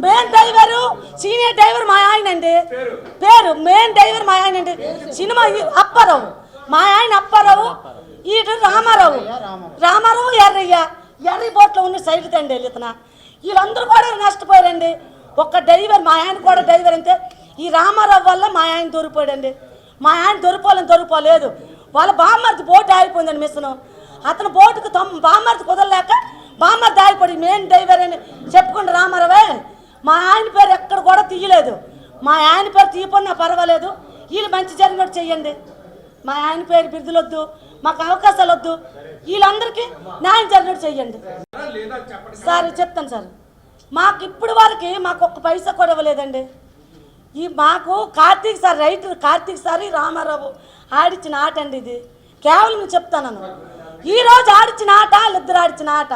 Main driver senior driver మా ఆయన అండి. పేరు మెయిన్ డ్రైవర్ మా ఆయన అండి. సినిమా అప్పారావు, మా ఆయన అప్పారావు, ఈడు రామారావు ఎర్రి బోట్లో ఉన్న సైడ్ తండి ఇతన. వీళ్ళందరూ కూడా నష్టపోయారండి. ఒక్క డ్రైవర్ మా ఆయన కూడా డ్రైవర్ అంతే. ఈ రామారావు వల్ల మా ఆయన దొరికిపోయాడండి. మా ఆయన దొరిపోలేదు. వాళ్ళ బామ్మర్ది బోటు ఆగిపోయిందండి మిషను. అతను బోటుకు బామ్మర్ది కుదరలేక బామ్మర్ది ఆగిపోయి మెయిన్ డ్రైవర్ అని చెప్పుకుంటే రామారావే. మా ఆయన పేరు ఎక్కడ కూడా తీయలేదు. మా ఆయన పేరు తీయపోయినా పర్వాలేదు, వీళ్ళు మంచి జరిగినట్టు చెయ్యండి. మా ఆయన పేరు బిరుదులొద్దు, మాకు అవకాశాలు వద్దు, వీళ్ళందరికీ న్యాయం జరిగినట్టు చెయ్యండి సార్. చెప్తాను సార్, మాకు ఇప్పుడు వరకు మాకు ఒక్క పైసా కూడా ఇవ్వలేదండి. మాకు Karthik sir writer Karthik sir Ramarao ఆడిచ్చిన ఆట అండి ఇది. కేవలం చెప్తాను, ఈరోజు ఆడిచ్చిన ఆట వాళ్ళిద్దరు ఆడిచ్చిన ఆట.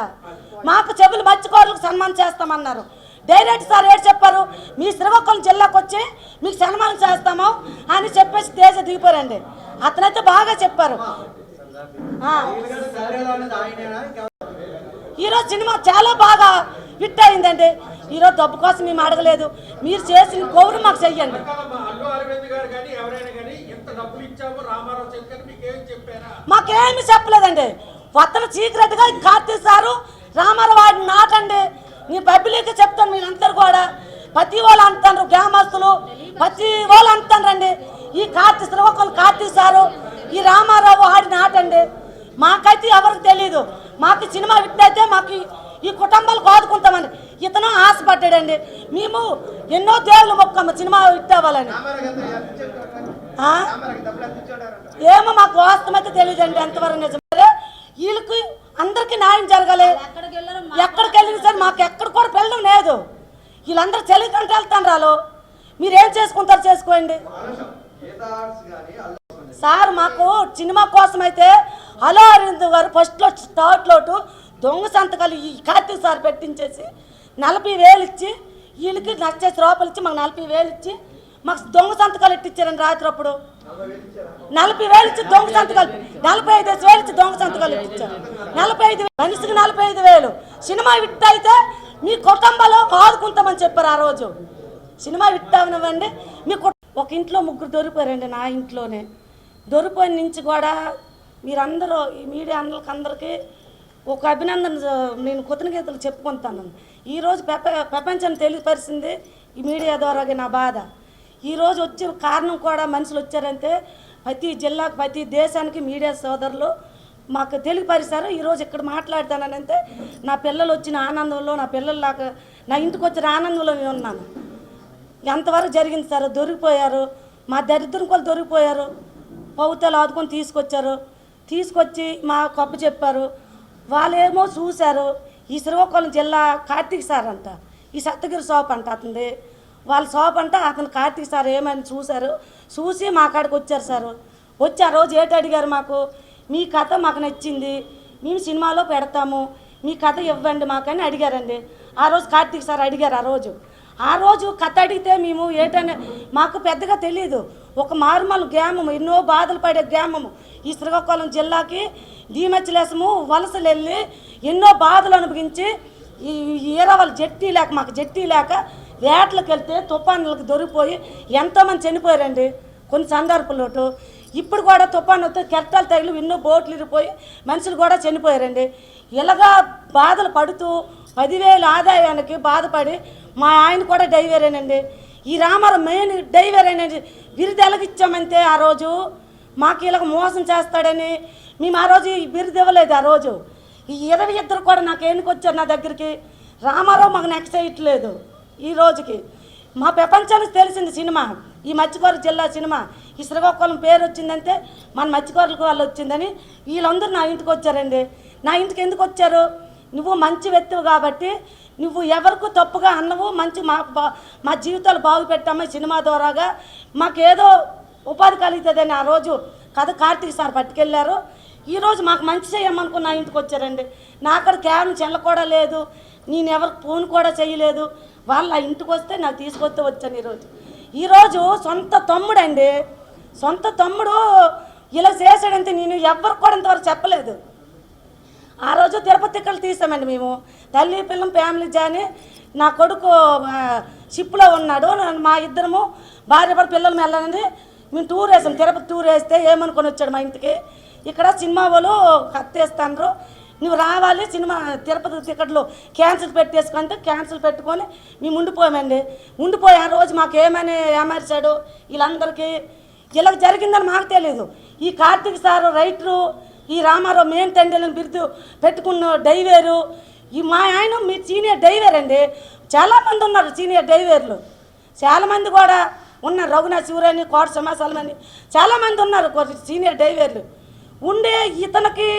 మాకు చెవులు మర్చికోరులకు సన్మానం చేస్తామన్నారు. డైరెక్ట్ సార్ ఏడు చెప్పారు, మీ శ్రీకాకుళం జిల్లాకు వచ్చి మీకు సన్మానం చేస్తాము అని చెప్పేసి దేశ దిగిపోరండి. అతనైతే బాగా చెప్పారు. ఈరోజు సినిమా చాలా బాగా హిట్ అయిందండి. ఈరోజు డబ్బు కోసం మేము అడగలేదు, మీరు చేసిన కోరు మాకు చెయ్యండి. మాకేమి చెప్పలేదండి. అతను సీక్రెట్గా కార్తీక్ సారు రామారావు వాడిని నాటండి. నీ పబ్లిక్ చెప్తాను, మీరందరూ కూడా ప్రతి వాళ్ళు అంటారు, గ్రామస్తులు ప్రతి వాళ్ళు అంటారండి. ఈ కార్తీక్ సారు ఈ రామారావు ఆడిన ఆటండి. మాకైతే ఎవరికి తెలీదు. మాకు సినిమా హిట్ అయితే మాకు ఈ కుటుంబాలకు ఆదుకుంటామని ఇతను ఆశపడ్డాడండి. మేము ఎన్నో దేవుళ్ళు మొక్కమ్మ సినిమా హిట్ అవ్వాలని. ఏమో మాకు వాస్తవం అయితే తెలియదండి ఎంతవరకు నిజమే. వీళ్ళకి అందరికీ న్యాయం జరగాలి. ఎక్కడికి వెళ్ళింది సార్, మాకు ఎక్కడ కూడా వెళ్ళడం లేదు. వీళ్ళందరూ చెలికంటే వెళ్తాను రాలో, మీరేం చేసుకుంటారు చేసుకోండి సార్. మాకు సినిమా కోసం అయితే హలో అరవింద్ గారు ఫస్ట్లో స్టార్ట్లోటు దొంగ సంతకాలు ఈ కార్తీక్ సార్ పెట్టించేసి 40,000 ఇచ్చి వీళ్ళకి నచ్చేసి రూపాయలు ఇచ్చి మాకు 40,000 ఇచ్చి మాకు దొంగ సంతకాలు ఇట్టించారండి. రాత్రి అప్పుడు 40,000 ఇచ్చి దొంగ సంతకాలు, 45,000 ఇచ్చి దొంగ సంతకాలు ఇచ్చారు. 45,000 మనిషికి 45,000. సినిమా హిట్ అయితే మీ కుటుంబంలో ఆదుకుంటామని చెప్పారు ఆ రోజు. సినిమా హిట్ అవనివ్వండి. మీ ఒక ఇంట్లో 3 దొరికిపోయారండి. నా ఇంట్లోనే దొరికిపోయిన నుంచి కూడా మీరందరూ ఈ మీడియా అందరికీ ఒక అభినందన నేను కృతజ్ఞతలు చెప్పుకుంటాను. ఈరోజు ప్రపంచాన్ని తెలియపరిచింది ఈ మీడియా ద్వారా నా బాధ. ఈరోజు వచ్చిన కారణం కూడా మనుషులు వచ్చారంటే ప్రతి జిల్లాకు ప్రతి దేశానికి మీడియా సోదరులు మాకు తెలియపరిచారు. ఈరోజు ఇక్కడ మాట్లాడతానంటే నా పిల్లలు వచ్చిన ఆనందంలో, నా పిల్లల్లాగా నా ఇంటికి వచ్చిన ఆనందంలో నేను ఉన్నాను. ఎంతవరకు జరిగింది సార్. దొరికిపోయారు, మా దరిద్రం కూడా దొరికిపోయారు. పౌతలు ఆదుకొని తీసుకొచ్చి మా కప్ప చెప్పారు. వాళ్ళేమో చూశారు. ఈ శ్రీకాకుళం జిల్లా కార్తీక్ సార్ అంట, ఈ సప్తగిరి షాప్ అంట అతనిది, వాళ్ళ షాప్ అంట. అతను కార్తీక్ సార్ ఏమని చూసి మా కాడికి వచ్చారు సార్. వచ్చి ఆ రోజు ఏటి అడిగారు, మాకు మీ కథ మాకు నచ్చింది, మేము సినిమాలో పెడతాము, మీ కథ ఇవ్వండి మాకని అడిగారండి. ఆ రోజు కార్తీక్ సార్ అడిగారు. ఆ రోజు కథ అడిగితే మేము ఏటనే మాకు పెద్దగా తెలియదు. ఒక మారుమూల గ్రామము, ఎన్నో బాధలు పడే గ్రామము ఈ శ్రీకాకుళం జిల్లాకి దీమచ్చలేసము వలసలు వెళ్ళి ఎన్నో బాధలు అనుభవించి ఈ ఈరవల మాకు జట్టి లేక వేటలకు వెళ్తే తుఫానులకు దొరికిపోయి ఎంతోమంది చనిపోయారండి కొన్ని సందర్భాల్లో. ఇప్పుడు కూడా తుఫాను వస్తే కెరటాలు తగిలి ఎన్నో బోట్లు ఇరిగిపోయి మనుషులు కూడా చనిపోయారండి. ఇలాగా బాధలు పడుతూ 10,000 ఆదాయానికి బాధపడి మా ఆయన కూడా డ్రైవరేనండి. ఈ రామారావు మెయిన్ డ్రైవరేనండి. బిరుదు ఎలాగిచ్చామంటే ఆ రోజు మాకు ఇలాగ మోసం చేస్తాడని మేము ఆ రోజు ఈ బిరుదు ఇవ్వలేదు. ఆ రోజు ఈ 22 కూడా నాకు ఎన్నికి వచ్చారు నా దగ్గరికి. రామారావు మాకు నెక్స్ట్ చేయట్లేదు. ఈ రోజుకి మా ప్రపంచానికి తెలిసింది సినిమా, ఈ మత్స్యకారు జిల్లా సినిమా, ఈ శ్రీకాకుళం పేరు వచ్చిందంటే మన మత్స్యకారులకు వాళ్ళు వచ్చిందని వీళ్ళందరూ నా ఇంటికి వచ్చారండి. నా ఇంటికి ఎందుకు వచ్చారు? నువ్వు మంచి వ్యక్తివి కాబట్టి, నువ్వు ఎవరికి తప్పుగా అన్నవు, మంచి మా జీవితాలు బాగు పెట్టామా సినిమా ద్వారాగా మాకేదో ఉపాధి కలుగుతుందని ఆ రోజు కథ కార్తీక్ సార్ పట్టుకెళ్ళారు. ఈరోజు మాకు మంచి చేయమనుకుని నా ఇంటికి వచ్చారండి. నా అక్కడ కేవలం చెల్ల కూడా లేదు, నేను ఎవరికి ఫోన్ కూడా చేయలేదు. వాళ్ళ ఇంటికి వస్తే నాకు తీసుకొస్తే వచ్చాను. ఈరోజు సొంత తమ్ముడు అండి, సొంత తమ్ముడు ఇలా చేశాడంటే నేను ఎవరికి కూడా ఇంతవరకు చెప్పలేదు. ఆ రోజు తిరుపతి టికెట్లు తీసామండి మేము. తల్లి పిల్లం ఫ్యామిలీ జాని నా కొడుకు షిప్లో ఉన్నాడు, మా ఇద్దరము భార్య పిల్లలు వెళ్ళాలని మేము టూర్ వేసాం. తిరుపతి టూర్ వేస్తే ఏమనుకొని వచ్చాడు మా ఇంటికి, ఇక్కడ సినిమా వాళ్ళు కత్తేస్తాండ్రు, నువ్వు రావాలి, సినిమా తిరుపతి టికెట్లు క్యాన్సిల్ పెట్టేసుకుంటే క్యాన్సిల్ పెట్టుకొని మేము ఉండిపోయామండి. ఉండిపోయి ఆ రోజు మాకు ఏమని ఏమర్చాడు వీళ్ళందరికీ, ఇలా జరిగిందని మాకు తెలియదు. ఈ కార్తీక్ సారు రైటరు, ఈ రామారావు మెయిన్ తండ్రిని బిరుదు పెట్టుకున్న డైవేరు, ఈ మా ఆయన మీ సీనియర్ డైవర్ అండి. చాలామంది ఉన్నారు సీనియర్ డైవర్లు, చాలామంది కూడా ఉన్నారు. రఘునాథ్ శివరాని, కోట సమాసాలమని చాలామంది ఉన్నారు సీనియర్ డైవర్లు ఉండే. ఇతనికి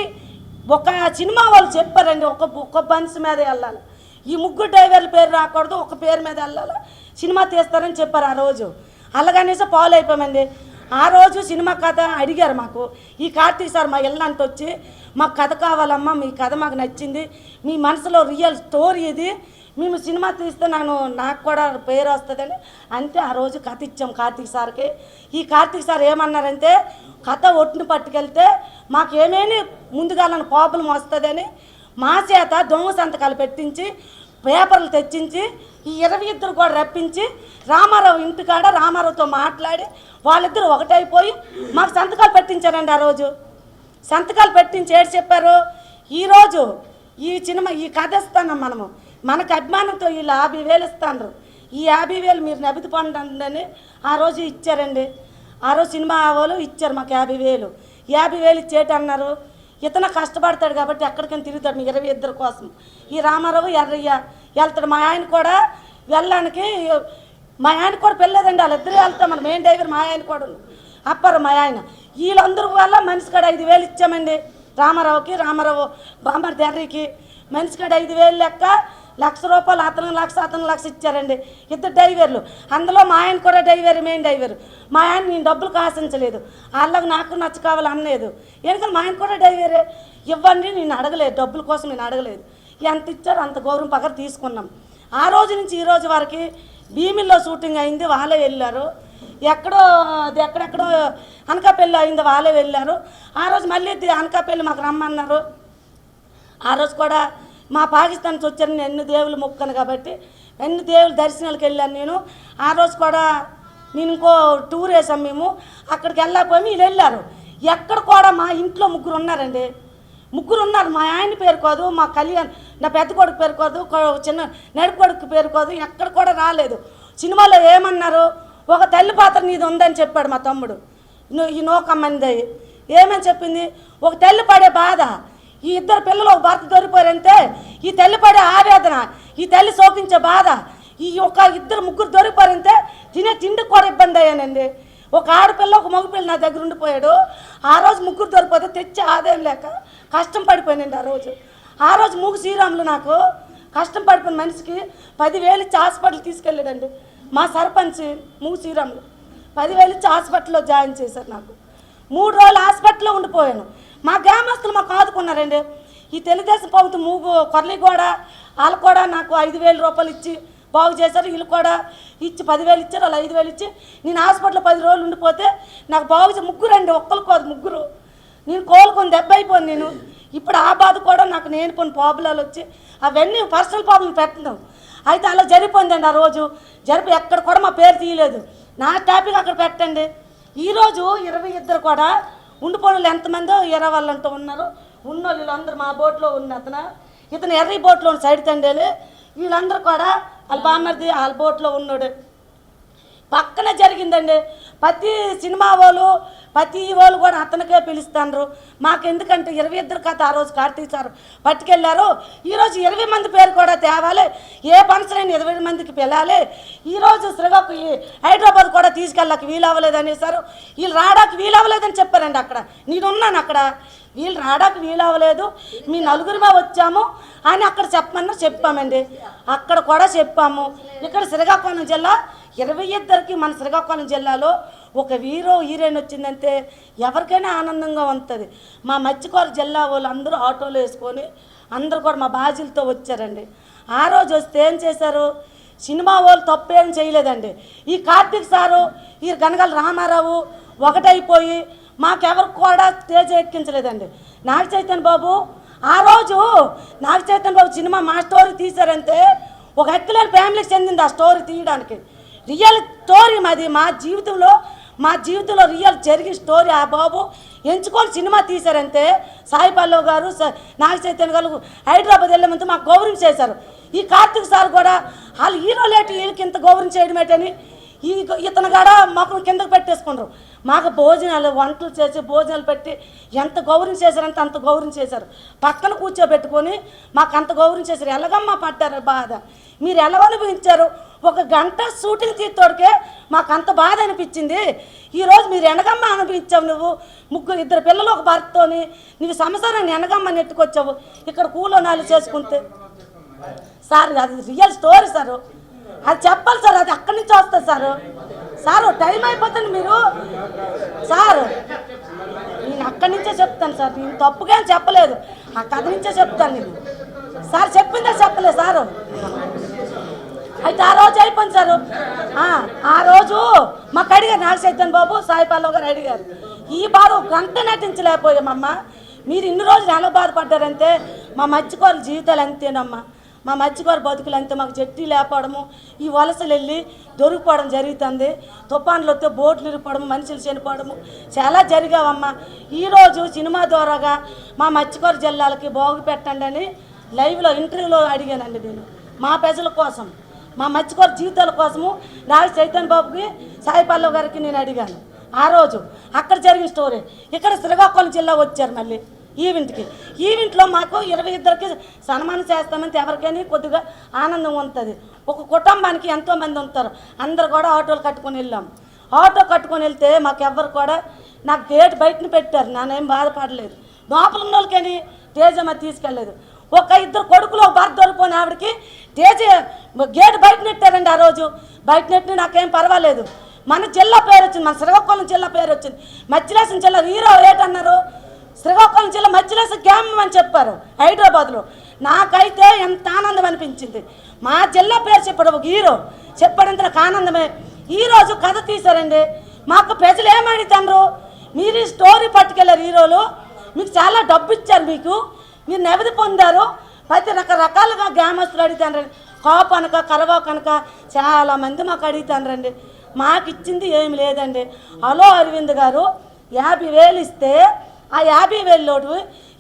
ఒక సినిమా వాళ్ళు చెప్పారండి, ఒక బన్స్ మీద వెళ్ళాలి, ఈ ముగ్గురు డ్రైవర్ల పేరు రాకూడదు, ఒక పేరు మీద వెళ్ళాలి, సినిమా తీస్తారని చెప్పారు. ఆ రోజు అలాగనేసి ఫాలో అయిపోయామండి. ఆ రోజు సినిమా కథ అడిగారు మాకు. ఈ కార్తీక్ సార్ మా ఇల్లంటే వచ్చి మాకు కథ కావాలమ్మా, మీ కథ మాకు నచ్చింది, మీ మనసులో రియల్ స్టోరీ ఇది, మేము సినిమా తీస్తే నాకు కూడా పేరు వస్తుందని అంటే ఆ రోజు కథ ఇచ్చాం కార్తీక్ సార్కి. ఈ కార్తీక్ సార్ ఏమన్నారంటే, కథ ఒట్టుని పట్టుకెళ్తే మాకేమేమి ముందుగాలని ప్రాబ్లం వస్తుందని మా చేత దొంగ సంతకాలు పెట్టించి పేపర్లు తెచ్చించి ఈ 22 కూడా రప్పించి రామారావు ఇంటికాడ రామారావుతో మాట్లాడి వాళ్ళిద్దరూ ఒకటైపోయి మాకు సంతకాలు పెట్టించారండి. ఆ రోజు సంతకాలు పెట్టించి ఏడు చెప్పారు, ఈరోజు ఈ సినిమా ఈ కథ ఇస్తాను మనకు అభిమానంతో వీళ్ళు 50,000 ఇస్తాను, ఈ 50,000 మీరు నబితి పండండి ఆ రోజు ఇచ్చారండి. ఆ రోజు సినిమా వాళ్ళు ఇచ్చారు మాకు 50,000 ఇచ్చేటి అన్నారు. ఇతను కష్టపడతాడు కాబట్టి ఎక్కడికైనా తిరుగుతాడు మీ 22 కోసం. ఈ రామారావు ఎర్రయ్య వెళ్తాడు, మా ఆయన కూడా వెళ్ళడానికి, మా ఆయన కూడా పెళ్ళలేదండి, వాళ్ళిద్దరూ వెళ్తాం. మన మెయిన్ డ్రైవర్ మా ఆయన కూడా అప్పారు మా ఆయన. వీళ్ళందరూ వల్ల మనిషి కాడ 5,000 ఇచ్చామండి రామారావుకి, రామారావు బామ్మర్ ఎర్రికి మనిషి కాడ 5,000 లెక్క, ₹1,00,000 అతను 1,00,000 అతను 1,00,000 ఇచ్చారండి. ఇద్దరు డ్రైవర్లు, అందులో మా ఆయన కూడా డ్రైవర్, మెయిన్ డ్రైవర్. మా ఆయన నేను డబ్బులు కాసించలేదు, వాళ్ళకి నాకు నచ్చ కావాలి అనలేదు, ఎందుకంటే మా ఆయన కూడా డ్రైవరే. ఇవ్వండి నేను అడగలేదు, డబ్బుల కోసం నేను అడగలేదు, ఎంత ఇచ్చారో అంత గౌరవం పక్కన తీసుకున్నాం. ఆ రోజు నుంచి ఈ రోజు వరకు భీమిల్లో షూటింగ్ అయింది, వాళ్ళే వెళ్ళారు. ఎక్కడెక్కడో అనకాపల్లి అయింది, వాళ్ళే వెళ్ళారు. ఆ రోజు మళ్ళీ అనకాపల్లి మాకు రమ్మన్నారు. ఆ రోజు కూడా మా పాకిస్తాన్ నుంచి వచ్చాను, నేను ఎన్ని దేవుళ్ళు మొక్కను కాబట్టి ఎన్ని దేవుళ్ళ దర్శనాలకు వెళ్ళాను నేను. ఆ రోజు కూడా నేను ఇంకో టూర్ వేసాం మేము, అక్కడికి వెళ్ళకపోయి వీళ్ళు వెళ్ళారు. ఎక్కడ కూడా మా ఇంట్లో ముగ్గురు ఉన్నారండి, ముగ్గురు ఉన్నారు. మా ఆయన పేరు కాదు, మా కళ్యాణ్ నా పెద్ద కొడుకు పేరు కాదు, చిన్న నడుపు కొడుకు పేరు కాదు, ఎక్కడ కూడా రాలేదు. సినిమాలో ఏమన్నారు, ఒక తల్లి పాత్ర నీది ఉందని చెప్పాడు మా తమ్ముడు. ఈ నోకమ్మంది ఏమని చెప్పింది, ఒక తల్లి పడే బాధ, ఈ ఇద్దరు పిల్లలు ఒక భర్త దొరికిపోయారంటే ఈ తల్లి పడే ఆవేదన, ఈ తల్లి శోకించే బాధ, ఈ ఒక ముగ్గురు దొరికిపోయారంటే తినే తిండికి కూడా ఇబ్బంది అయ్యానండి. ఒక ఆడపిల్ల ఒక మగపిల్ల నా దగ్గర ఉండిపోయాడు. ఆ రోజు ముగ్గురు దొరికిపోతే తెచ్చి ఆదాయం లేక కష్టం పడిపోయానండి. ఆ రోజు మూగు శ్రీరాములు నాకు కష్టం పడిపోయిన మనిషికి 10,000 ఇచ్చి హాస్పిటల్ తీసుకెళ్ళాడండి మా సర్పంచ్. మూగు శ్రీరాములు 10,000 ఇచ్చి హాస్పిటల్లో జాయిన్ చేశారు. నాకు 3 రోజులు హాస్పిటల్లో ఉండిపోయాను. మా గ్రామస్తులు మాకు ఆదుకున్నారండి. ఈ తెలుగుదేశం ప్రభుత్వం మూగు కొర్లిగూడ వాళ్ళు కూడా నాకు 5,000 ఇచ్చి బాగు చేశారు. వీళ్ళు కూడా ఇచ్చి 10,000 ఇచ్చారు, వాళ్ళు 5,000 ఇచ్చి నేను హాస్పిటల్లో 10 రోజులు ఉండిపోతే నాకు బాగు చేసి ముగ్గురండి, ఒక్కరు కాదు ముగ్గురు. నేను కోలుకొని దెబ్బ అయిపోయాను నేను. ఇప్పుడు ఆ బాధ కూడా నాకు నేను కొన్ని ప్రాబ్లాలు వచ్చి అవన్నీ పర్సనల్ ప్రాబ్లం పెట్టడం అయితే అలా జరిగిపోయిందండి. ఆ రోజు ఎక్కడ కూడా మా పేరు తీయలేదు, నా టాపిక్ అక్కడ పెట్టండి. ఈరోజు 22 కూడా ఉండిపోయిన ఎంతమందో 20 వాళ్ళు అంటూ ఉన్నారు. ఉన్నోళ్ళు వీళ్ళందరూ మా బోట్లో ఉన్న ఇతను ఎర్రీ బోట్లో సైడ్ తండేలు, వీళ్ళందరూ కూడా వాళ్ళ బామ్మర్ది వాళ్ళ బోట్లో ఉన్నాడు. పక్కన జరిగిందండి. ప్రతి సినిమా వాళ్ళు కూడా అతనికే పిలుస్తాండ్రు. మాకెందుకంటే 22 కథ ఆ రోజు కార్తీక్ సార్ పట్టుకెళ్ళారు. ఈరోజు 20 మంది పేరు కూడా తేవాలి, ఏ ఫంక్షన్ అయినా 20 మందికి పిలాలి. ఈరోజు శ్రీకాకుళం హైదరాబాద్ కూడా తీసుకెళ్ళక వీలు అవ్వలేదు అనేసారు. వీళ్ళు రావడానికి వీలు అవ్వలేదని చెప్పారండి. అక్కడ నేనున్నాను, అక్కడ వీళ్ళు రావడానికి వీలు అవ్వలేదు, మీ నలుగురిమే వచ్చాము అని అక్కడ చెప్పామండి. అక్కడ కూడా చెప్పాము. ఇక్కడ శ్రీకాకుళం జిల్లా 22కి మన శ్రీకాకుళం జిల్లాలో ఒక హీరోయిన్ వచ్చిందంటే ఎవరికైనా ఆనందంగా ఉంటుంది. మా మత్స్యకారు జిల్లా వాళ్ళు అందరూ ఆటోలు వేసుకొని అందరూ కూడా మా బాజీలతో వచ్చారండి. ఆ రోజు వస్తే ఏం చేశారు, సినిమా వాళ్ళు తప్పేం చేయలేదండి. ఈ కార్తీక్ సారు, ఈ గనగల రామారావు ఒకటైపోయి మాకెవరు కూడా స్టేజ్ ఎక్కించలేదండి. నాగ చైతన్య బాబు ఆ రోజు నాగ చైతన్య బాబు సినిమా మా స్టోరీ తీశారంటే ఒక ఎక్కలేని ఫ్యామిలీకి చెందింది ఆ స్టోరీ తీయడానికి. రియల్ స్టోరీ మాది, మా జీవితంలో రియల్ జరిగిన స్టోరీ ఆ బాబు ఎంచుకొని సినిమా తీశారంటే సాయి పల్లవ్ గారు నాగ చైతన్య గారు హైదరాబాద్ వెళ్ళే ముందు మాకు గౌరవం చేశారు. ఈ కార్తీక్ సార్ కూడా వాళ్ళు హీరోలేటి వీళ్ళకి ఇంత గౌరవం చేయడం ఏంటని ఇతను కూడా మాకు కిందకు పెట్టేసుకున్నారు. మాకు భోజనాలు వంటలు చేసి భోజనాలు పెట్టి ఎంత గౌరవం చేశారంటే అంత గౌరవం చేశారు. పక్కన కూర్చోబెట్టుకొని మాకు అంత గౌరవం చేశారు. ఎలాగమ్మా పడ్డారు బాధ, మీరు ఎలా అనుభవించారు? ఒక గంట షూటింగ్ తీస్తోడికే మాకు అంత బాధ అనిపించింది. ఈరోజు మీరు ఎనగమ్మ అనుభవించావు, నువ్వు ఇద్దరు పిల్లలు ఒక భర్తతోని నువ్వు సంసారాన్ని ఎనగమ్మ నెట్టుకొచ్చావు. ఇక్కడ కూలోనాలు చేసుకుంటే సార్ అది రియల్ స్టోరీ సార్, అది చెప్పాలి సార్, అది అక్కడి నుంచి వస్తుంది సార్ టైం అయిపోతుంది మీరు సార్. నేను అక్కడి నుంచే చెప్తాను సార్, నేను తప్పుగా చెప్పలేదు, ఆ కథ నుంచే చెప్తాను నేను సార్. చెప్పిందే చెప్పలేదు సార్. అయితే ఆ రోజు అయిపోయింది సార్. ఆ రోజు మాకు అడిగారు నాగ చైతన్య బాబు సాయి పల్లవ్ గారు అడిగారు, ఈ బాధ ఒక గంట నటించలేకపోయామమ్మ, మీరు ఇన్ని రోజులు ఎలా బాధపడ్డారంటే మా మత్స్యకారుల జీవితాలు అంతేనమ్మా, మా మత్స్యకారు బతుకులు అంతే, మాకు చెట్టు లేకపోవడము, ఈ వలసలు వెళ్ళి దొరికిపోవడం జరుగుతుంది, తుఫాన్లు వస్తే బోట్లు ఇరిపోవడం, మనుషులు చనిపోవడము చాలా జరిగావమ్మా. ఈరోజు సినిమా ద్వారాగా మా మత్స్యకారు జిల్లాలకి బాగు పెట్టండి అని లైవ్లో ఇంటర్వ్యూలో అడిగానండి నేను. మా ప్రజల కోసం, మా మత్స్యకారు జీవితాల కోసము నాగ చైతన్య బాబుకి సాయి పల్లవ్ గారికి నేను అడిగాను. ఆ రోజు అక్కడ జరిగిన స్టోరీ. ఇక్కడ శ్రీకాకుళం జిల్లా వచ్చారు మళ్ళీ ఈవెంట్లో మాకు 22కి సన్మానం చేస్తామంటే ఎవరికైనా కొద్దిగా ఆనందం ఉంటుంది. ఒక కుటుంబానికి ఎంతోమంది ఉంటారు, అందరు కూడా ఆటోలు కట్టుకొని వెళ్ళాం. ఆటో కట్టుకొని వెళ్తే మాకు ఎవరు కూడా నాకు గేట్ బయటని పెట్టారు, నానేం బాధపడలేదు. లోపల ఉన్న వాళ్ళకని తేజమ్మ తీసుకెళ్ళలేదు. ఒక ఇద్దరు కొడుకులు ఒక భర్త దొరికిపోయిన ఆవిడకి తేజ గేట్ బయట నెట్టారండి. ఆ రోజు బయట నెట్టిన నాకేం పర్వాలేదు. మన జిల్లా పేరు వచ్చింది, మన శ్రీకాకుళం జిల్లా పేరు వచ్చింది. మధ్యలేసం జిల్లా హీరో ఏటన్నారు, శ్రీకాకుళం జిల్లా మధ్యలేసం గ్రామం అని చెప్పారు హైదరాబాద్లో. నాకైతే ఎంత ఆనందం అనిపించింది. మా జిల్లా పేరు చెప్పాడు ఒక హీరో, చెప్పాడంటే నాకు ఆనందమే. ఈరోజు కథ తీశారండి, మాకు ప్రజలు ఏమడుగుతారు, మీరు ఈ స్టోరీ పట్టుకెళ్ళారు హీరోలు, మీకు చాలా డబ్బు ఇచ్చారు, మీరు నెవది పొందారు. ప్రతి రకరకాలుగా గ్రామస్తులు అడుగుతానండి, కాపు అనక కరవా కనుక చాలామంది మాకు అడుగుతానండి. మాకు ఇచ్చింది ఏమి లేదండి. హలో అరవింద్ గారు 50,000 ఇస్తే ఆ 50,000లోటు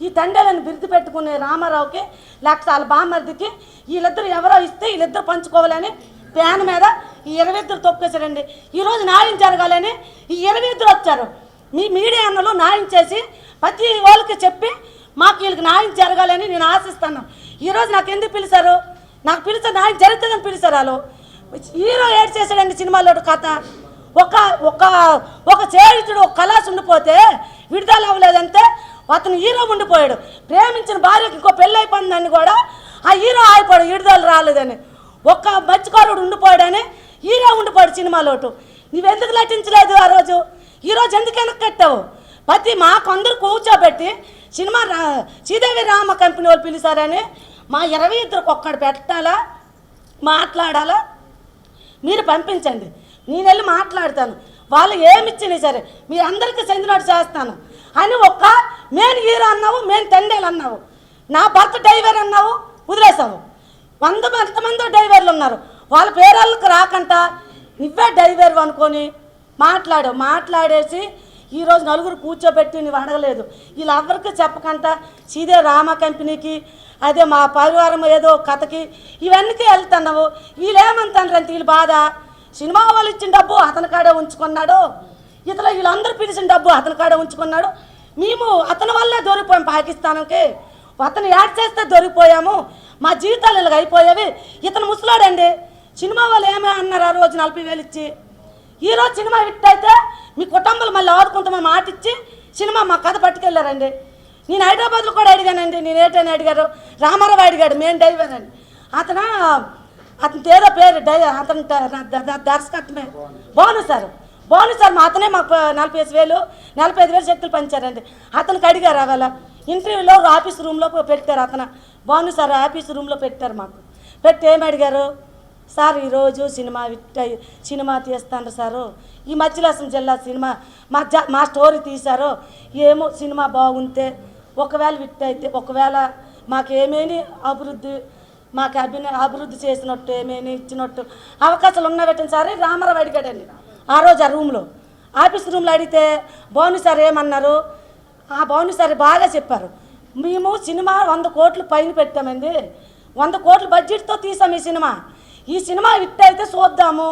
ఈ తండ్రులను బిరుదు పెట్టుకునే రామారావుకి లక్షల బామర్దికి వీళ్ళిద్దరు ఎవరో ఇస్తే వీళ్ళిద్దరు పంచుకోవాలని ప్యాన్ మీద ఈ 22 తొక్కేశారండి. ఈరోజు న్యాయం జరగాలని ఈ 22 వచ్చారు. మీ మీడియా అన్నలు న్యాయం చేసి ప్రతి వాళ్ళకి చెప్పి మాకు వీళ్ళకి న్యాయం జరగాలని నేను ఆశిస్తాను. ఈరోజు నాకు ఎందుకు పిలిచారు, నాకు పిలిచారు న్యాయం జరుగుతుందని పిలిచారు. వాళ్ళు హీరో ఏడ్ చేశాడండి సినిమాలో కథ. ఒక చేయుడు ఒక కళాస్ ఉండిపోతే విడుదల అవ్వలేదంటే అతను హీరో ఉండిపోయాడు. ప్రేమించిన భార్యకి ఇంకో పెళ్ళి అయిపోయిందని కూడా ఆ హీరో ఆగిపోయాడు, విడుదల రాలేదని. ఒక్క మత్స్యకారుడు ఉండిపోయాడని హీరో ఉండిపోయాడు సినిమాలోటు. నువ్వెందుకు నటించలేదు ఆ రోజు? ఈరోజు ఎందుకు వెనక్కి కట్టావు? ప్రతి మాకు అందరూ కూర్చోబెట్టి సినిమా శ్రీదేవి రామ కంపెనీ వాళ్ళు పిలిచారని మా 22 ఒక్కడు పెట్టాలా, మాట్లాడాలా, మీరు పంపించండి, నేను వెళ్ళి మాట్లాడతాను. వాళ్ళు ఏమిచ్చినా సరే మీ అందరికీ చెందినట్టు చేస్తాను అని ఒక్క మెయిన్ హీరో అన్నావు, మెయిన్ తండ్రిలు అన్నావు, నా భర్త డ్రైవర్ అన్నావు, వదిలేసావు. 100 మంది డ్రైవర్లు ఉన్నారు, వాళ్ళ పేరాలకు రాకంట నువ్వే డ్రైవర్ అనుకొని మాట్లాడేసి ఈరోజు నలుగురు కూర్చోబెట్టి నువ్వు అడగలేదు. వీళ్ళు ఎవరికి చెప్పకంట సీదే రామ కంపెనీకి అదే మా పరివారం ఏదో కథకి ఇవన్నీ వెళ్తున్నావు. వీళ్ళేమంటారంటే వీళ్ళు బాధ, సినిమా వాళ్ళు ఇచ్చిన డబ్బు అతని కాడే ఉంచుకున్నాడు, వీళ్ళందరూ పిలిచిన డబ్బు అతని కాడే ఉంచుకున్నాడు. మేము అతని వల్లే దొరికిపోయాం పాకిస్తాన్కి, అతను యాడ్ చేస్తే దొరికిపోయాము, మా జీవితాలు ఇలాగ అయిపోయేవి. ఇతను ముసలాడండి. సినిమా వాళ్ళు ఏమే అన్నారు ఆ రోజు 40,000 ఇచ్చి. ఈరోజు సినిమా హిట్ అయితే మీ కుటుంబాలు మళ్ళీ ఆదుకుంటామని మాట ఇచ్చి సినిమా మా కథ పట్టుకెళ్ళారండి. నేను హైదరాబాద్లో కూడా అడిగానండి, నేను ఏంటని అడిగారు, రామారావు అడిగాడు మెయిన్ డ్రైవర్ అని. అతను ఏదో పేరు అతను దర్శకత్వమే బాను సార్ మా అతనే మాకు 45,000 శక్తులు పంచారండి. అతనికి అడిగారు అవేళ ఇంటర్వ్యూలో ఆఫీస్ రూమ్లో పెట్టారు. అతను బాను సార్ ఆఫీస్ రూమ్లో పెట్టారు. మాకు పెట్టి ఏమి అడిగారు, సార్ ఈరోజు సినిమా తీస్తాను సారు, ఈ మధ్యలాసం జిల్లా సినిమా మా స్టోరీ తీశారు, ఏమో సినిమా బాగుంటే ఒకవేళ విట్టయితే ఒకవేళ మాకేమేమి అభివృద్ధి చేసినట్టు ఏమేమి ఇచ్చినట్టు అవకాశాలు ఉన్నవెట్టిన సరే రామారావు అడిగాడండి ఆ రోజు ఆ రూమ్లో ఆఫీస్ రూమ్లో అడిగితే భవని సార్ ఏమన్నారు, ఆ భవని సార్ బాగా చెప్పారు, మేము సినిమా 100 కోట్లు పైన పెట్టామండి, 100 కోట్ల బడ్జెట్తో తీసాం ఈ సినిమా హిట్ అయితే చూద్దాము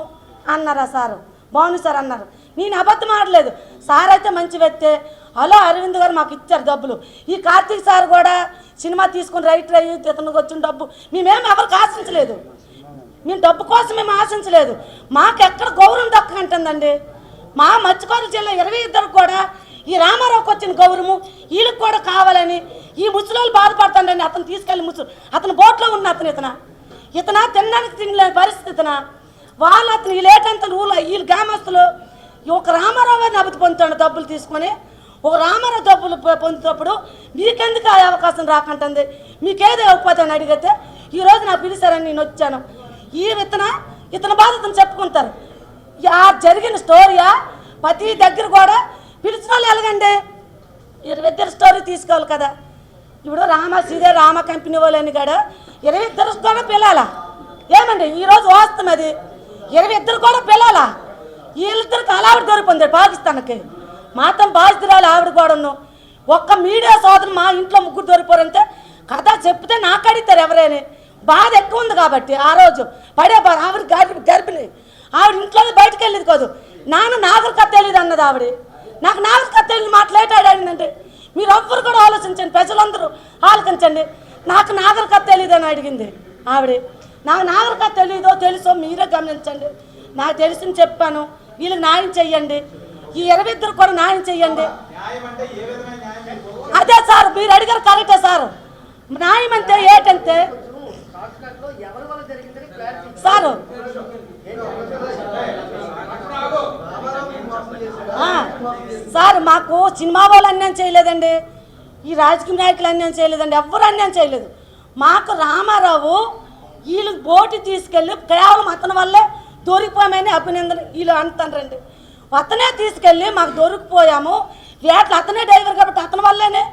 అన్నారా సారు, భవని సార్ అన్నారు. నేను అబద్ధం ఆడలేదు, సార్ అయితే మంచి వ్యక్తే. హలో అరవింద్ గారు మాకు ఇచ్చారు డబ్బులు, ఈ కార్తీక్ సార్ కూడా సినిమా తీసుకుని రైటర్ అయ్యి ఇతనికి వచ్చిన డబ్బు మేమేమి ఎవరికి ఆశించలేదు, మేము డబ్బు కోసం మేము ఆశించలేదు. మాకు ఎక్కడ గౌరవం దక్కకంటుందండి. మా మత్స్యకారుల జిల్లా 22 కూడా ఈ రామారావుకి వచ్చిన గౌరవము వీళ్ళకి కూడా కావాలని ఈ ముసలోళ్ళు బాధపడతాండని అతను తీసుకెళ్ళి అతను బోట్లో ఉన్న ఇతన తినడానికి తినలేని పరిస్థితి వాళ్ళు అతను వీళ్ళేటంత ఊళ్ళో వీళ్ళు గ్రామస్తులు ఒక రామారావు గారిని అభివృద్ధి పొందుతాడు డబ్బులు తీసుకొని, ఒక రామారావు డబ్బులు పొందుతప్పుడు మీకెందుకు ఆ అవకాశం రాకంటుంది, మీకేదో ఇవ్వకపోతే అడిగితే ఈరోజు నాకు పిలిచారని నేను వచ్చాను. ఇతని బాధ ఇతను చెప్పుకుంటారు. ఆ జరిగిన స్టోరీయా ప్రతి దగ్గర కూడా పిలిచిన వాళ్ళు ఎలాగండి 22 స్టోరీ తీసుకోవాలి కదా. ఇప్పుడు రామ కంపెనీ వాళ్ళని కూడా 22 కూడా పిల్లాలా ఏమండి, ఈరోజు వాస్తవం అది 22 కూడా పిల్లాలా. వీళ్ళిద్దరికి ఆవిడ దొరికింది పాకిస్తాన్కి, మాత్రం బాధితురాలు ఆవిడ కూడా ఒక్క మీడియా సోదరు మా ఇంట్లో 3 దొరికిపోరంటే కథ చెప్తే నాకు అడుగుతారు ఎవరైనా. బాధ ఎక్కువ ఉంది కాబట్టి ఆ రోజు పడే బాధ ఆవిడ గర్భిణి, ఆవిడ ఇంట్లో బయటకు వెళ్ళేది కాదు. నాగర్ కథ తెలియదు అన్నది ఆవిడ, నాకు నాగర్ కథ తెలియదు మాట్లాడాడంటే మీరు ఎవ్వరు కూడా ఆలోచించండి, ప్రజలందరూ ఆలోచించండి. నాకు నాగర్ కథ తెలియదు అని అడిగింది ఆవిడ. నాకు నాగర్ కథ తెలియదో తెలుసో మీరే గమనించండి, నాకు తెలిసింది చెప్పాను. వీళ్ళకి న్యాయం చెయ్యండి, ఈ 22 కూడా న్యాయం చెయ్యండి. అదే సార్ మీరు అడిగారు కరెక్టే సార్, న్యాయం అంటే ఏంటంటే సారు సార్ మాకు సినిమా వాళ్ళు అన్యాయం చేయలేదండి, ఈ రాజకీయ నాయకులు అన్యాయం చేయలేదండి, ఎవ్వరు అన్యాయం చేయలేదు. మాకు రామారావు వీళ్ళు బోటు తీసుకెళ్ళి కేవలం అతని వల్లే దొరికిపోయామని అభినందన వీళ్ళు అంటారండి. అతనే తీసుకెళ్ళి మాకు దొరికిపోయాము, వేటలు అతనే డ్రైవర్ కాబట్టి అతని వల్లేనే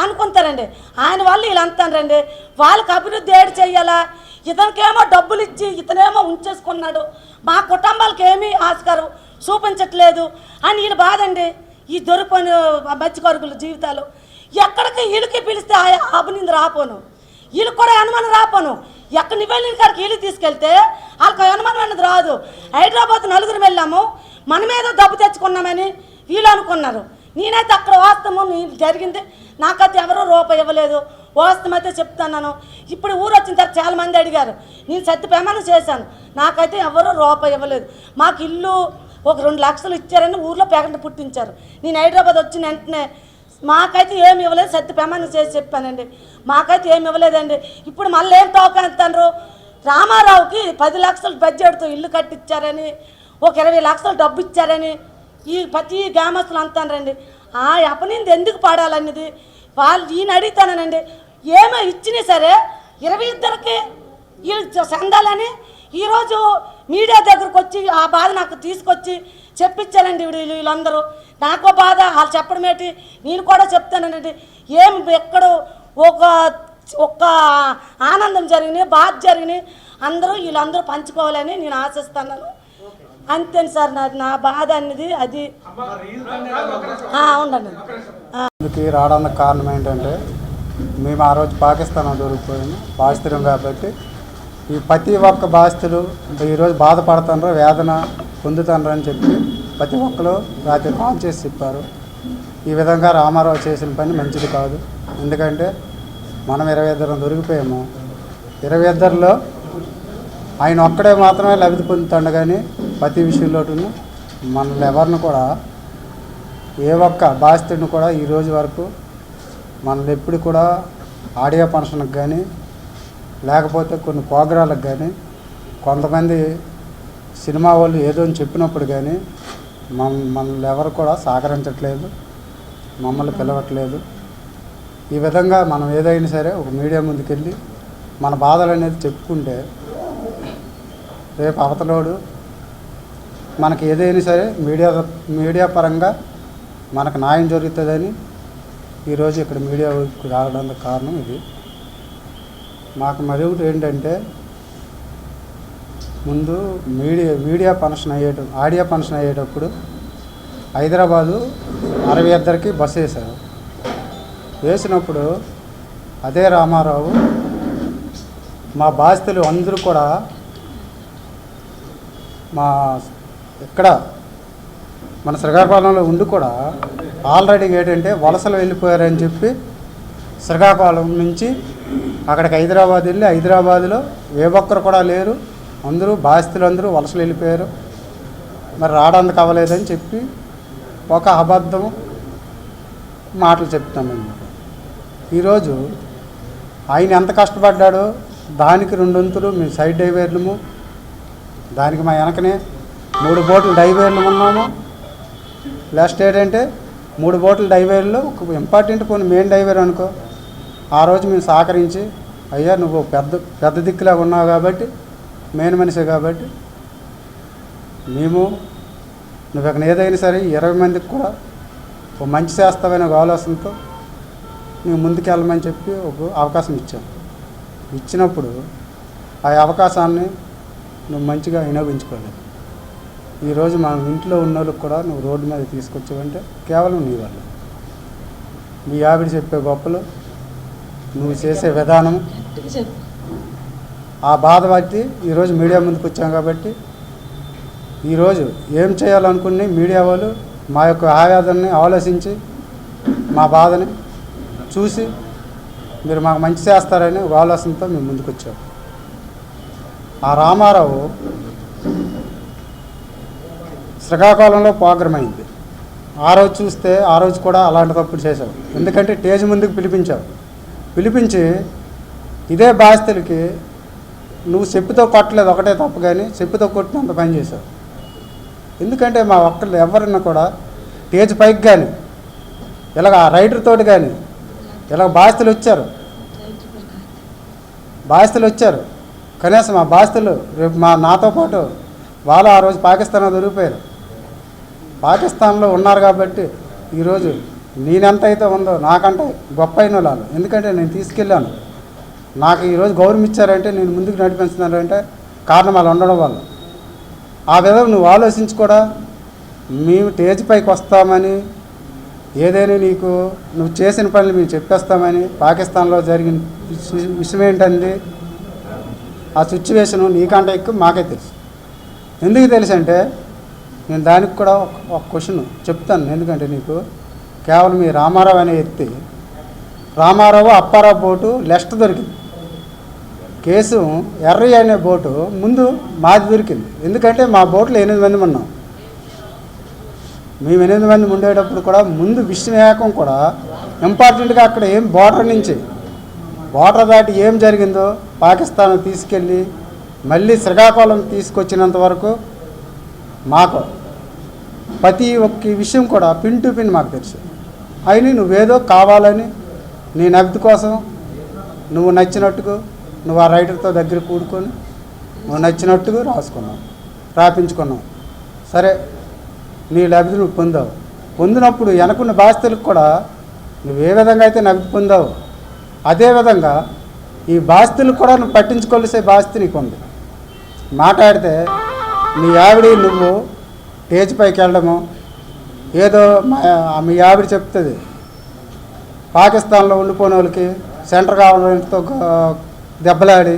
అనుకుంటారండి. ఆయన వల్ల వీళ్ళు అంటారండి. వాళ్ళకి అభివృద్ధి ఏడు చెయ్యాలా, ఇతనికేమో డబ్బులు ఇచ్చి ఇతనేమో ఉంచేసుకున్నాడు, మా కుటుంబాలకు ఏమీ ఆస్కారం చూపించట్లేదు అని వీళ్ళు బాధండి. ఈ దొరికిపోయిన మత్స్యకారుల జీవితాలు ఎక్కడికి వీళ్ళకి పిలిస్తే అభినంద రాపోను, వీళ్ళకి కూడా అనుమానం రాపోను. ఎక్కడ వెళ్ళిన కాడికి వీళ్ళు తీసుకెళ్తే వాళ్ళకి అనుమానం అనేది రాదు. హైదరాబాద్ 4 వెళ్ళాము, మనమేదో డబ్బు తెచ్చుకున్నామని వీళ్ళు అనుకున్నారు. నేనైతే అక్కడ వాస్తవం జరిగింది, నాకైతే ఎవరూ రూపాయి ఇవ్వలేదు. వాస్తవం అయితే చెప్తున్నాను. ఇప్పుడు ఊరు వచ్చిన తర్వాత చాలామంది అడిగారు, నేను సత్య ప్రమాణం చేశాను, నాకైతే ఎవరూ రూపాయి ఇవ్వలేదు. మాకు ఇల్లు ఒక 2 లక్షలు ఇచ్చారని ఊర్లో పేగంట పుట్టించారు. నేను హైదరాబాద్ వచ్చిన వెంటనే మాకైతే ఏమి ఇవ్వలేదు, సత్య ప్రమాణం చేసి చెప్పానండి, మాకైతే ఏమి ఇవ్వలేదండి. ఇప్పుడు మళ్ళీ ఏం టోకా అంటారు, రామారావుకి 10 లక్షలు బడ్జెట్తో ఇల్లు కట్టించారని, ఒక 20 లక్షలు డబ్బు ఇచ్చారని ఈ ప్రతి గ్రామస్తులు అంటారండి. ఆ అపనింది ఎందుకు పాడాలన్నది వాళ్ళు ఈయన అడుగుతానండి. ఏమో ఇచ్చినా సరే 22కి వీళ్ళు చందాలని ఈరోజు మీడియా దగ్గరకు వచ్చి ఆ బాధ నాకు తీసుకొచ్చి చెప్పించానండి. వీళ్ళందరూ నాకో బాధ, వాళ్ళు చెప్పడం ఏంటి, నేను కూడా చెప్తానండి. ఎక్కడో ఒక ఆనందం జరిగినాయి, బాధ జరిగినాయి, వీళ్ళందరూ పంచుకోవాలని నేను ఆశిస్తున్నాను. అంతేను సార్, నా బాధ అనేది అది. ఉండండి. రావడానికి కారణం ఏంటంటే మేము ఆ రోజు పాకిస్తాన్ దొరికిపోయాము బాధితులం కాబట్టి ఈ ప్రతి ఒక్క బాధితులు ఈరోజు బాధపడుతున్నారు, వేదన పొందుతున్నారు అని చెప్పి ప్రతి ఒక్కరు రాత్రి కాల్ చేసి చెప్పారు. ఈ విధంగా రామారావు చేసిన పని మంచిది కాదు. ఎందుకంటే మనం 22 దొరికిపోయాము, 22లో ఆయన ఒక్కడే మాత్రమే లబ్ధి పొందుతాడు. కానీ ప్రతి విషయంలోనూ మనల్ని ఎవరిని కూడా ఏ ఒక్క బాధితుడిని కూడా ఈరోజు వరకు మనల్ని ఎప్పుడు కూడా ఆడియో ఫంక్షన్కి కానీ లేకపోతే కొన్ని ప్రోగ్రాలకు కానీ కొంతమంది సినిమా వాళ్ళు ఏదో అని చెప్పినప్పుడు కానీ మనల్ని ఎవరు కూడా సహకరించట్లేదు, మమ్మల్ని పిలవట్లేదు. ఈ విధంగా మనం ఏదైనా సరే ఒక మీడియా ముందుకెళ్ళి మన బాధలు అనేది చెప్పుకుంటే రేపు అవతలోడు మనకి ఏదైనా సరే మీడియా పరంగా మనకు న్యాయం జరుగుతుందని ఈరోజు ఇక్కడ మీడియాకి రావడానికి కారణం ఇది. మాకు మరొకటి ఏంటంటే, ముందు ఆడియో ఫంక్షన్ అయ్యేటప్పుడు హైదరాబాదు 62కి బస్సు వేశారు. వేసినప్పుడు అదే రామారావు మా బాధితులు అందరూ కూడా ఇక్కడ మన శ్రీకాకుళంలో ఉండి కూడా ఆల్రెడీ ఏంటంటే వలసలు వెళ్ళిపోయారని చెప్పి శ్రీకాకుళం నుంచి అక్కడికి హైదరాబాద్ వెళ్ళి హైదరాబాద్లో ఏ ఒక్కరు కూడా లేరు, అందరూ బాధితులు అందరూ వలసలు వెళ్ళిపోయారు, మరి రావడానికి అవ్వలేదని చెప్పి ఒక అబద్ధం మాటలు చెప్తామండి. ఈరోజు ఆయన ఎంత కష్టపడ్డాడో దానికి 2 వంతులు మేము సైడ్ డైవర్లము, దానికి మా వెనకనే 3 బోట్లు డైవర్లు ఉన్నాము. లాస్ట్ ఏంటంటే 3 బోట్లు డైవర్లు ఒక ఇంపార్టెంట్ కొన్ని మెయిన్ డైవర్ అనుకో. ఆ రోజు మేము సహకరించి, అయ్యా నువ్వు పెద్ద దిక్కులాగా ఉన్నావు కాబట్టి, మెయిన్ మనిషి కాబట్టి మేము నువ్వు అక్కడ ఏదైనా సరే 20 మందికి కూడా ఒక మంచి చేస్తావనే ఆలోచనతో నువ్వు ముందుకు వెళ్ళమని చెప్పి ఒక అవకాశం ఇచ్చాను. ఇచ్చినప్పుడు ఆ అవకాశాన్ని నువ్వు మంచిగా వినియోగించుకోలేదు. ఈరోజు మన ఇంట్లో ఉన్న వాళ్ళకి కూడా నువ్వు రోడ్డు మీద తీసుకొచ్చావంటే కేవలం నీ వల్ల. మీ ఆవిడ చెప్పే గొప్పలు, నువ్వు చేసే విధానం, ఆ బాధ బట్టి ఈరోజు మీడియా ముందుకు వచ్చాం కాబట్టి ఈరోజు ఏం చేయాలనుకుని మీడియా వాళ్ళు మా యొక్క ఆవేదనని ఆలోచించి మా బాధని చూసి మీరు మాకు మంచి చేస్తారని ఒక ఆలోచనతో మేము ముందుకు వచ్చాం. ఆ రామారావు శ్రీకాకుళంలో ప్రోగ్రామ్ అయింది. ఆ రోజు చూస్తే ఆ రోజు కూడా అలాంటి తప్పులు చేశావు. ఎందుకంటే స్టేజ్ ముందుకు పిలిపించి ఇదే బాధితులకి నువ్వు చెప్పుతో కొట్టలేదు ఒకటే తప్పు, కానీ చెప్పుతో కొట్టినంత పని చేశావు. ఎందుకంటే మా ఒక్కళ్ళు ఎవరన్నా కూడా స్టేజ్ పైకి కానీ ఇలాగ రైటర్ తోటి కానీ ఇలాగ బాధితులు వచ్చారు. కనీసం మా బాధితులు రేపు నాతో పాటు వాళ్ళు ఆ రోజు పాకిస్తాన్లో దొరికిపోయారు. పాకిస్తాన్లో ఉన్నారు కాబట్టి ఈరోజు నేనెంత అయితే ఉందో నాకంటే గొప్ప అయిన వాళ్ళు. ఎందుకంటే నేను తీసుకెళ్ళాను, నాకు ఈరోజు గౌరవం ఇచ్చారంటే, నేను ముందుకు నడిపిస్తున్నారంటే కారణం వాళ్ళు ఉండడం వల్ల. ఆ విధంగా నువ్వు ఆలోచించి కూడా మేము స్టేజ్ పైకి వస్తామని, ఏదైనా నువ్వు చేసిన పనులు మేము చెప్పేస్తామని, పాకిస్తాన్లో జరిగిన విషయం ఏంటండి ఆ సిచ్యువేషను నీకంటే ఎక్కువ మాకే తెలుసు. ఎందుకు తెలుసు అంటే నేను దానికి కూడా ఒక క్వశ్చన్ చెప్తాను. ఎందుకంటే నీకు కేవలం ఈ రామారావు అనే వ్యక్తి, రామారావు అప్పారావు బోటు లెస్ట్ దొరికింది. కేసు ఎర్రయ్య అనే బోటు ముందు మాది దొరికింది. ఎందుకంటే మా బోట్లో 8 మంది ఉన్నాం. మేము 8 మంది ఉండేటప్పుడు కూడా ముందు విషయం కూడా ఇంపార్టెంట్గా అక్కడ ఏం బోర్డర్ దాటి ఏం జరిగిందో పాకిస్తాన్ తీసుకెళ్ళి మళ్ళీ శ్రీకాకుళం తీసుకొచ్చినంత వరకు మాకు ప్రతి ఒక్క విషయం కూడా పిన్ టు పిన్ మాకు తెలుసు. అయినా నువ్వేదో కావాలని నీ నవ్వు కోసం నువ్వు నచ్చినట్టుగా నువ్వు ఆ రైటర్తో దగ్గర కూడుకొని నువ్వు నచ్చినట్టుగా రాపించుకున్నావు. సరే, నీ లబ్ధి నువ్వు పొందినప్పుడు వెనకున్న బాధితులకు కూడా నువ్వు ఏ విధంగా అయితే నవ్వు పొందావు అదేవిధంగా ఈ బాధితులకు కూడా నువ్వు పట్టించుకోలేసే బాధ్యత నీకు ఉంది. మాట్లాడితే మీ ఆవిడ నువ్వు స్టేజ్ పైకి వెళ్ళడము, ఏదో మీ ఆవిడ చెప్తుంది పాకిస్తాన్లో ఉండిపోయిన వాళ్ళకి సెంటర్ గవర్నమెంట్తో దెబ్బలాడి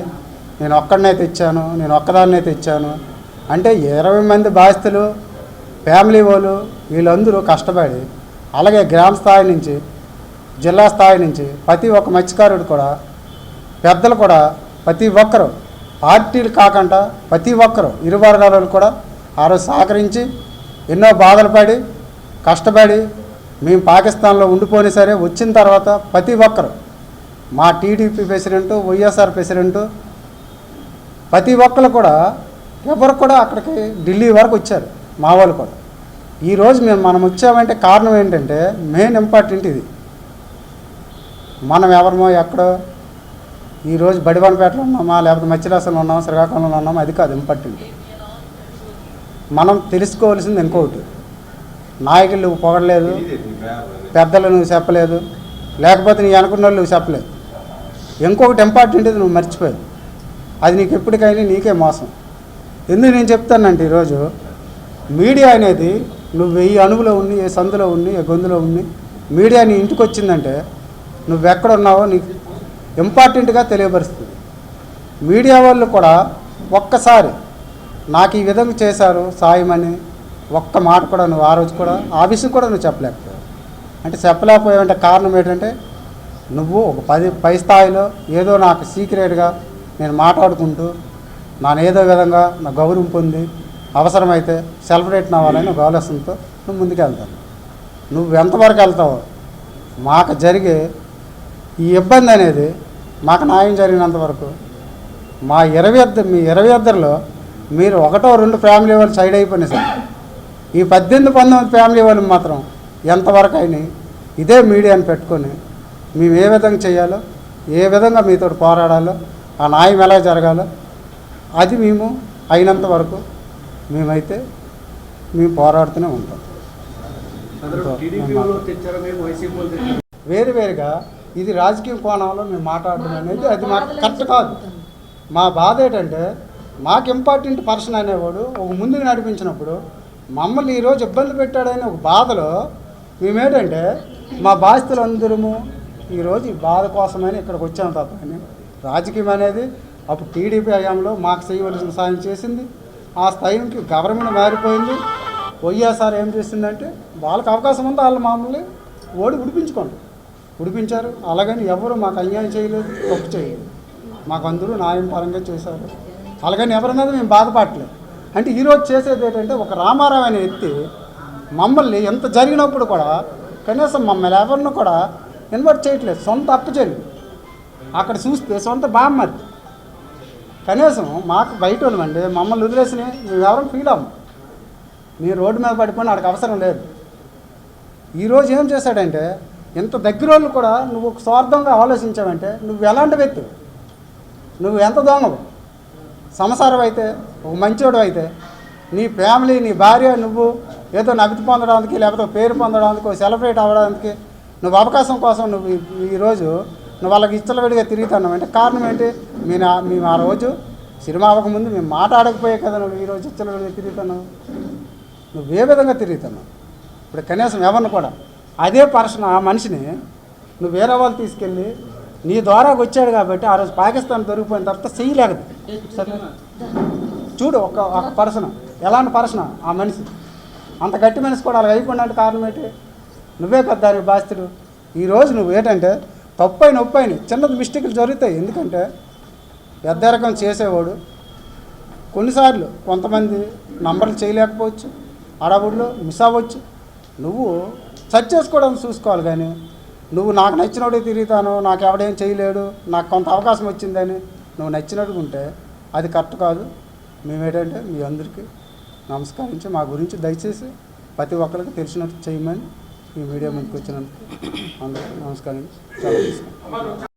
నేను ఒక్కదాన్నే తెచ్చాను అంటే 20 మంది బాధితులు ఫ్యామిలీ వాళ్ళు వీళ్ళందరూ కష్టపడి, అలాగే గ్రామ స్థాయి నుంచి జిల్లా స్థాయి నుంచి ప్రతి ఒక్క మత్స్యకారుడు కూడా, పెద్దలు కూడా, ప్రతి ఒక్కరు పార్టీలు కాకుండా ప్రతి ఒక్కరు ఇరు వర్గాలు కూడా ఆ రోజు సహకరించి ఎన్నో బాధలు పడి కష్టపడి మేము పాకిస్తాన్లో ఉండిపోయినా సరే వచ్చిన తర్వాత ప్రతి ఒక్కరు మా టీడీపీ ప్రెసిడెంటు, వైఎస్ఆర్ ప్రెసిడెంటు, ప్రతి ఒక్కరు కూడా ఎవరు కూడా అక్కడికి ఢిల్లీ వరకు వచ్చారు. మా వాళ్ళు కూడా ఈరోజు మనం వచ్చామంటే కారణం ఏంటంటే మెయిన్ ఇంపార్టెంట్ ఇది. మనం ఎవరమో ఎక్కడో ఈరోజు బడివనపేటలో ఉన్నామా, లేకపోతే మచ్చిరాసంలో ఉన్నామా, శ్రీకాకుళంలో ఉన్నామా, అది కాదు ఇంపార్టెంట్. మనం తెలుసుకోవాల్సింది ఇంకొకటి, నాయకులు నువ్వు పొగడలేదు, పెద్దలు నువ్వు చెప్పలేదు, లేకపోతే నీ అనుకున్న వాళ్ళు చెప్పలేదు. ఇంకొకటి ఇంపార్టెంట్ నువ్వు మర్చిపోయావు, అది నీకు ఎప్పటికైనా నీకే మోసం. ఎందుకు నేను చెప్తానంటే ఈరోజు మీడియా అనేది నువ్వు 1000 అణువులో ఉన్ని, ఏ సందులో ఉన్ని, ఏ గొంతులో ఉన్ని, మీడియా నీ ఇంటికి వచ్చిందంటే నువ్వెక్కడున్నావో నీకు ఇంపార్టెంట్గా తెలియపరుస్తుంది. మీడియా వాళ్ళు కూడా ఒక్కసారి నాకు ఈ విధంగా చేశారు సాయమని ఒక్క మాట కూడా నువ్వు ఆ రోజు కూడా ఆ విషయం కూడా నువ్వు చెప్పలేకపోయావు. అంటే చెప్పలేకపోయావంటే కారణం ఏంటంటే నువ్వు ఒక పై స్థాయిలో ఏదో నాకు సీక్రెట్గా నేను మాట్లాడుకుంటూ నాను ఏదో విధంగా నా గౌరవం పొంది అవసరమైతే సెలబ్రేట్ అవ్వాలని ఒక ఆలోచనతో నువ్వు ముందుకు వెళ్తావు. నువ్వు ఎంతవరకు వెళ్తావో మాకు జరిగే ఈ ఇబ్బంది అనేది మాకు న్యాయం జరిగినంతవరకు మీ 22లో మీరు 1-2 ఫ్యామిలీ వాళ్ళు సైడ్ అయిపోయినాయి సార్. ఈ 18-19 ఫ్యామిలీ వాళ్ళు మాత్రం ఎంతవరకు అయినాయి ఇదే మీడియాని పెట్టుకొని మేము ఏ విధంగా చేయాలో, ఏ విధంగా మీతో పోరాడాలో, ఆ న్యాయం ఎలా జరగాలో అది మేము అయినంత వరకు మేము పోరాడుతూనే ఉంటాం. వేరుగా ఇది రాజకీయ కోణంలో మేము మాట్లాడడం అనేది అది మాకు కరెక్ట్ కాదు. మా బాధ ఏంటంటే మాకు ఇంపార్టెంట్ పర్సన్ అనేవాడు ఒక ముందుకు నడిపించినప్పుడు మమ్మల్ని ఈరోజు ఇబ్బంది పెట్టాడని ఒక బాధలో మేమేంటంటే మా బాధితులందరము ఈరోజు ఈ బాధ కోసమని ఇక్కడికి వచ్చాము తప్ప. రాజకీయం అనేది అప్పుడు టీడీపీ హయాంలో మాకు చేయవలసిన సాయం చేసింది. ఆ స్థాయికి గవర్నమెంట్ మారిపోయింది. వైఎస్ఆర్ ఏం చేసిందంటే వాళ్ళకి అవకాశం ఉందో వాళ్ళు మమ్మల్ని ఉడిపించారు. అలాగని ఎవరు మాకు అన్యాయం చేయలేదు, తప్పు చేయలేదు. మాకు అందరూ న్యాయం పరంగా చేశారు. అలాగని ఎవరి మీద మేము బాధపడలేదు. అంటే ఈరోజు చేసేది ఏంటంటే ఒక రామారావు అనే వ్యక్తి మమ్మల్ని ఎంత జరిగినప్పుడు కూడా కనీసం మమ్మల్ని ఎవరిని కూడా ఇన్వైట్ చేయట్లేదు. సొంత అప్పచెల్లి అక్కడ చూస్తే సొంత బామ్మది కనీసం మాకు బయట వాళ్ళమండి మమ్మల్ని వదిలేసినా మేము ఎవరైనా ఫీల్ అవ్వం. మీరు రోడ్డు మీద పడిపోయిన వాడికి అవసరం లేదు. ఈరోజు ఏం చేశాడంటే ఇంత దగ్గర వాళ్ళు కూడా నువ్వు స్వార్థంగా ఆలోచించావంటే నువ్వు ఎలాంటి వ్యక్తి, నువ్వు ఎంత దొంగవు. సంసారం అయితే ఒక మంచోడు అయితే నీ ఫ్యామిలీ, నీ భార్య, నువ్వు ఏదో నగదు పొందడానికి లేకపోతే పేరు పొందడానికి సెలబ్రేట్ అవ్వడానికి నువ్వు అవకాశం కోసం నువ్వు ఈరోజు నువ్వు వాళ్ళకి ఇచ్చలవిడిగా తిరుగుతున్నావు అంటే కారణం ఏంటి? మేము ఆ రోజు సినిమా అవ్వకముందు మేము మాట్లాడకపోయే కదా నువ్వు ఈరోజు ఇచ్చలవిడిగా తిరుగుతున్నావు. నువ్వు ఏ విధంగా తిరుగుతున్నావు? ఇప్పుడు కనీసం ఎవరిని కూడా అదే పర్సన్ ఆ మనిషిని నువ్వు వేరే వాళ్ళు తీసుకెళ్ళి నీ ద్వారా వచ్చాడు కాబట్టి ఆ రోజు పాకిస్తాన్ దొరికిపోయిన తర్వాత చేయలేకదు. చూడు ఒక పర్సన్ ఎలాంటి పర్సన్ ఆ మనిషి, అంత గట్టి మనిషి కూడా అలా అయిపోయిన కారణం ఏంటి? నువ్వే కదా దానికి బాధ్యుడు. ఈరోజు నువ్వు ఏంటంటే తప్పైన ఒప్పైన చిన్నది మిస్టేక్లు జరుగుతాయి. ఎందుకంటే పెద్ద రకం చేసేవాడు కొన్నిసార్లు కొంతమంది నంబర్లు చేయలేకపోవచ్చు, అడవుల్లో మిస్ అవ్వచ్చు. నువ్వు సెర్చ్ చేసుకోవడానికి చూసుకోవాలి. కానీ నువ్వు నాకు నచ్చినోడే తిరుగుతాను, నాకు ఎవడేం చేయలేడు, నాకు కొంత అవకాశం వచ్చిందని నువ్వు నచ్చినట్టుగా ఉంటే అది కరెక్ట్ కాదు. మేమేంటంటే మీ అందరికీ నమస్కరించి మా గురించి దయచేసి ప్రతి ఒక్కరికి తెలిసినట్టు చేయమని ఈ మీడియా ముందుకు వచ్చినందుకు అందరికీ నమస్కరించి సెలవు తీసుకుంటాం.